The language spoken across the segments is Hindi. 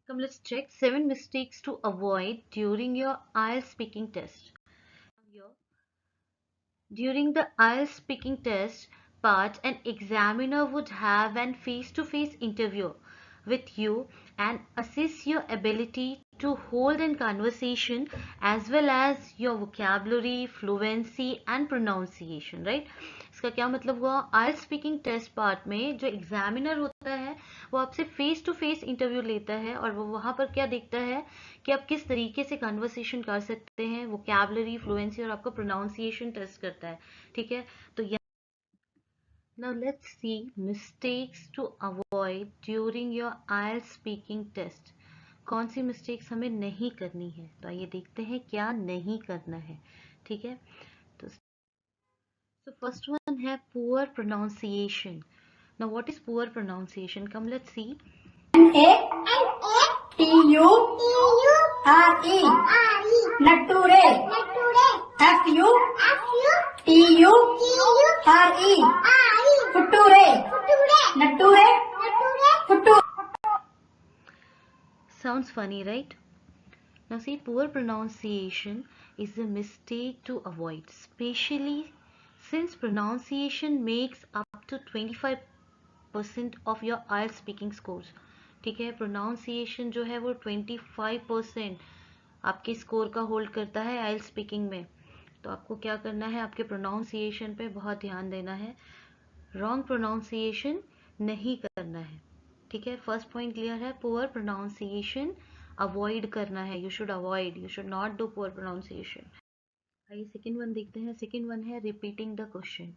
Come, let's check 7 mistakes to avoid during your IELTS speaking test. Here, during the IELTS speaking test part, an examiner would have an face-to-face interview with you and assess your ability to hold a conversation as well as your vocabulary, fluency and pronunciation, right? इसका क्या मतलब हुआ? IELTS स्पीकिंग टेस्ट पार्ट में जो एग्जामिनर होता है वो आपसे फेस टू फेस इंटरव्यू लेता है और वो वहां पर क्या देखता है कि आप किस तरीके से कन्वर्सेशन कर सकते हैं, वोकैबुलरी, फ्लुएंसी और आपका प्रोनाउंसिएशन टेस्ट करता है। ठीक है, तो now let's see mistakes to avoid during your IELTS speaking test. कौन सी मिस्टेक्स हमें नहीं करनी है, तो आइए देखते हैं क्या नहीं करना है। ठीक है, तो फर्स्ट वन है poor pronunciation. Now what is poor pronunciation? Come let's see. NATURE नटूरे FUTURE फुटूरे नटूरे फुटूरे। Sounds funny, right? Now see, poor pronunciation is a mistake to avoid, especially since pronunciation makes up to 25% of your IELTS speaking scores. ठीक है, प्रोनाउंसिएशन जो है वो 25% आपके स्कोर का होल्ड करता है IELTS स्पीकिंग में। तो आपको क्या करना है, आपके प्रोनाउंसिएशन पे बहुत ध्यान देना है, रॉन्ग प्रोनाउंसिएशन नहीं करना है। ठीक है, फर्स्ट पॉइंट क्लियर है, पुअर प्रोनाउंसिएशन अवॉइड करना है, you should avoid, you should not do poor pronunciation. आइए सेकंड वन देखते हैं। सेकंड वन है रिपीटिंग द क्वेश्चन।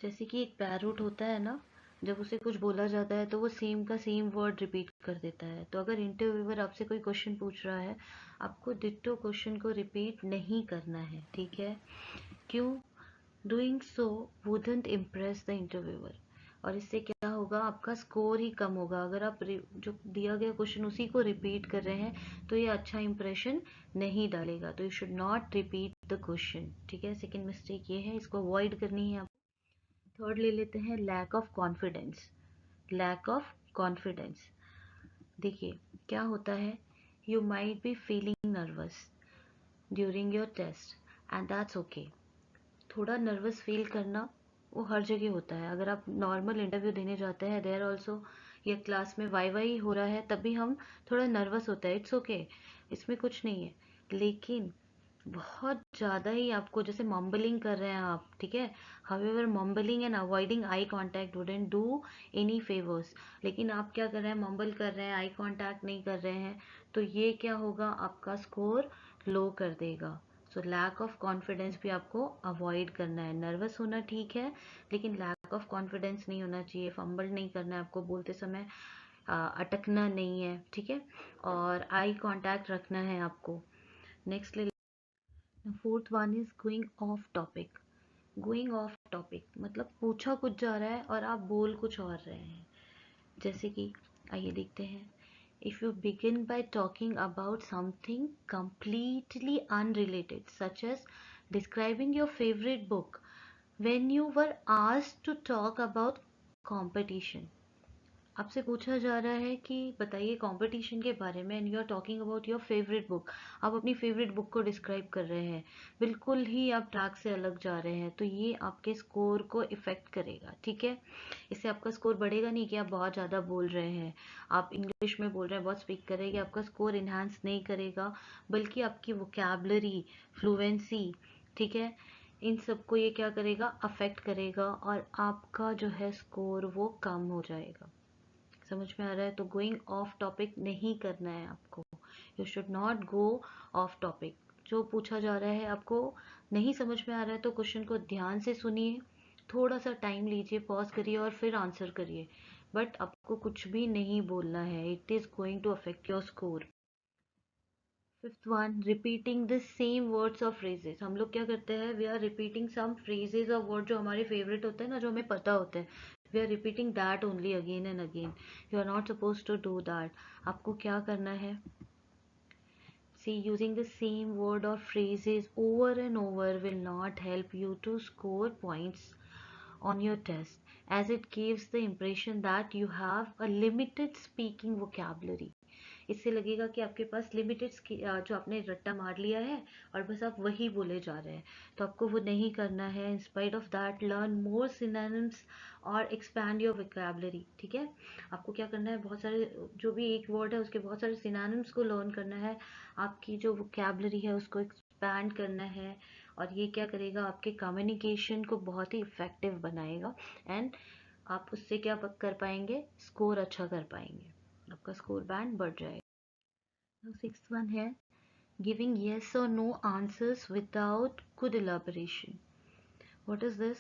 जैसे कि एक पैरोट होता है ना, जब उसे कुछ बोला जाता है तो वो सेम का सेम वर्ड रिपीट कर देता है। तो अगर इंटरव्यूअर आपसे कोई क्वेश्चन पूछ रहा है, आपको डिट्टो क्वेश्चन को रिपीट नहीं करना है। ठीक है, क्यों? Doing so wouldn't impress the interviewer, और इससे क्या होगा, आपका स्कोर ही कम होगा। अगर आप जो दिया गया क्वेश्चन उसी को रिपीट कर रहे हैं तो ये अच्छा इंप्रेशन नहीं डालेगा। तो you should not repeat the question. ठीक है, सेकंड मिस्टेक ये है, इसको अवॉइड करनी है। थर्ड ले लेते हैं, lack of confidence. Lack of confidence, देखिए क्या होता है, you might be feeling nervous during your test and that's okay. थोड़ा नर्वस फील करना वो हर जगह होता है। अगर आप नॉर्मल इंटरव्यू देने जाते हैं, देयर ऑल्सो, या क्लास में वाई ही हो रहा है तब भी हम थोड़ा नर्वस होता है, इट्स ओके, इसमें कुछ नहीं है। लेकिन बहुत ज़्यादा ही आपको, जैसे मम्बलिंग कर रहे हैं आप, ठीक है, however mumbling and avoiding eye contact wouldn't do any favours. लेकिन आप क्या कर रहे हैं, मम्बल कर रहे हैं, आई कांटेक्ट नहीं कर रहे हैं, तो ये क्या होगा, आपका स्कोर लो कर देगा। सो लैक ऑफ कॉन्फिडेंस भी आपको अवॉइड करना है। नर्वस होना ठीक है, लेकिन लैक ऑफ कॉन्फिडेंस नहीं होना चाहिए। फंबल नहीं करना है आपको बोलते समय, अटकना नहीं है। ठीक है, और आई कांटेक्ट रखना है आपको। नेक्स्ट ले, fourth one is going of topic. Going of topic मतलब पूछा कुछ जा रहा है और आप बोल कुछ और रहे हैं। जैसे कि आइए देखते हैं, if you begin by talking about something completely unrelated, such as describing your favorite book when you were asked to talk about competition। आपसे पूछा जा रहा है कि बताइए कंपटीशन के बारे में, and you are talking about your favourite book. आप अपनी फेवरेट बुक को डिस्क्राइब कर रहे हैं, बिल्कुल ही आप ट्रैक से अलग जा रहे हैं, तो ये आपके स्कोर को इफेक्ट करेगा। ठीक है, इससे आपका स्कोर बढ़ेगा नहीं कि आप बहुत ज़्यादा बोल रहे हैं, आप इंग्लिश में बोल रहे हैं, बहुत स्पीक कर रहे हैं, ये आपका स्कोर इन्हांस नहीं करेगा, बल्कि आपकी वोकैबुलरी, फ्लुएंसी, ठीक है, इन सबको ये क्या करेगा, अफेक्ट करेगा, और आपका जो है स्कोर वो कम हो जाएगा। समझ में आ रहा है? तो गोइंग ऑफ टॉपिक नहीं करना है आपको, you should not go of topic. जो पूछा जा रहा है आपको नहीं समझ में आ रहा है तो क्वेश्चन को ध्यान से सुनिए, थोड़ा सा टाइम लीजिए, पॉज करिए और फिर आंसर करिए, बट आपको कुछ भी नहीं बोलना है, it is going to affect your score. Fifth one, repeating the same words और फ्रेजेस। हम लोग क्या करते हैं, we are repeating some phrases और वर्ड जो हमारे फेवरेट होते हैं ना, जो हमें पता होते हैं, we are repeating that only again and again. You are not suppose to do that. आपको क्या करना है, see using the same word और phrases over and over will not help you to score points on your test, as it gives the impression that you have a limited speaking vocabulary. इससे लगेगा कि आपके पास लिमिटेड जो आपने रट्टा मार लिया है और बस आप वही बोले जा रहे हैं, तो आपको वो नहीं करना है. In spite of that learn more synonyms और एक्सपैंड योर वोकैबुलरी. ठीक है, आपको क्या करना है, बहुत सारे जो भी एक वर्ड है उसके बहुत सारे सिनोनिम्स को लर्न करना है, आपकी जो वोकैबुलरी है उसको एक्सपैंड करना है, और ये क्या करेगा, आपके कम्युनिकेशन को बहुत ही इफेक्टिव बनाएगा. एंड आप उससे क्या कर पाएंगे, स्कोर अच्छा कर पाएंगे, आपका स्कोर बैंड बढ़ जाएगा. सिक्स्थ वन है गिविंग येस और no answers without good elaboration. What is this?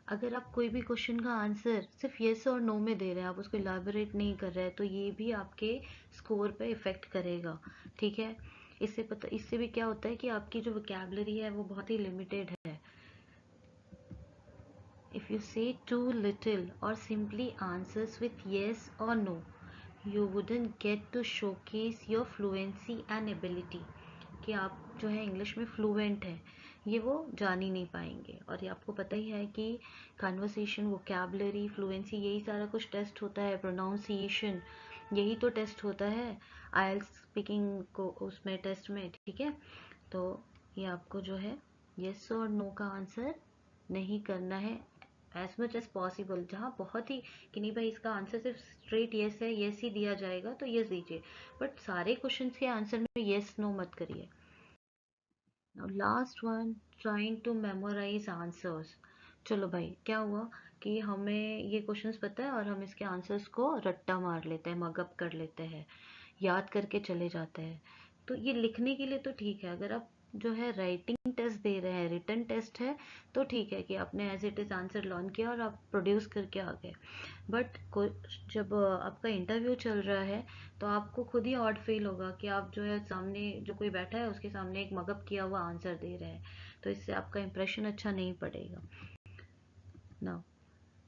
अगर आप कोई भी क्वेश्चन का आंसर सिर्फ येस और नो में दे रहे हैं, आप उसको इलाबोरेट नहीं कर रहे हैं, तो ये भी आपके स्कोर पे इफेक्ट करेगा. ठीक है, इससे भी क्या होता है कि आपकी जो वोकैबुलरी है वो बहुत ही लिमिटेड है. इफ यू से टू लिटिल और सिंपली आंसर्स विथ येस और no, you wouldn't get to showcase your fluency and ability. कि आप जो है इंग्लिश में फ्लुएंट है, ये वो जान ही नहीं पाएंगे. और ये आपको पता ही है कि कन्वर्सेशन, वोकैबुलरी, फ्लुएंसी, यही सारा कुछ टेस्ट होता है. प्रोनाउंसिएशन, यही तो टेस्ट होता है आईएलटीएस स्पीकिंग को उसमें टेस्ट में. ठीक है, तो ये आपको जो है येस और नो का आंसर नहीं करना है एज मच एज पॉसिबल. जहाँ बहुत ही कि नहीं भाई इसका आंसर सिर्फ स्ट्रेट येस है, येस ही दिया जाएगा तो येस दीजिए, बट सारे क्वेश्चंस के आंसर में येस नो मत करिए. Now last one, trying to memorise answers. चलो भाई, क्या हुआ कि हमें ये क्वेश्चंस पता है और हम इसके आंसर्स को रट्टा मार लेते हैं, मगअप कर लेते हैं, याद करके चले जाते हैं. तो ये लिखने के लिए तो ठीक है, अगर आप जो है राइटिंग टेस्ट दे रहे हैं, रिटन टेस्ट है, तो ठीक है कि आपने as it is answer learn किया और आप प्रोड्यूस करके आ गए. बट जब आपका इंटरव्यू चल रहा है तो आपको खुद ही ऑड फील होगा कि आप जो है सामने जो कोई बैठा है उसके सामने एक मगअप किया हुआ आंसर दे रहे हैं, तो इससे आपका इंप्रेशन अच्छा नहीं पड़ेगा. Now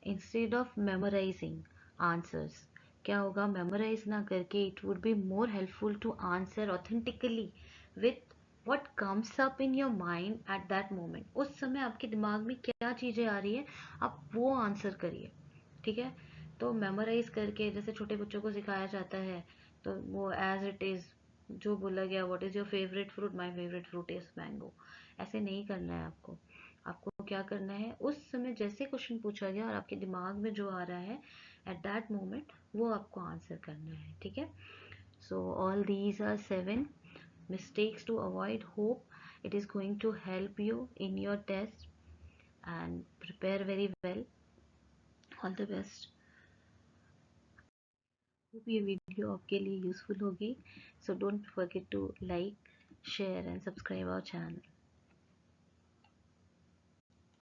instead of memorising answers, क्या होगा, मेमोराइज ना करके it would be more helpful to answer authentically with what comes up in your mind at that moment. उस समय आपके दिमाग में क्या चीजें आ रही है, आप वो आंसर करिए. ठीक है, तो मेमोराइज करके जैसे छोटे बच्चों को सिखाया जाता है, तो वो एज इट इज जो बोला गया, what is your favourite fruit, my favourite fruit is mango, ऐसे नहीं करना है आपको. आपको क्या करना है, उस समय जैसे क्वेश्चन पूछा गया और आपके दिमाग में जो आ रहा है एट दैट मोमेंट, वो आपको आंसर करना है. ठीक है, so all these are 7 mistakes to avoid. Hope it is going to help you in your test and prepare very well. All the best. Hope ये वीडियो आपके लिए यूजफुल होगी. So don't forget to like, share and subscribe our channel.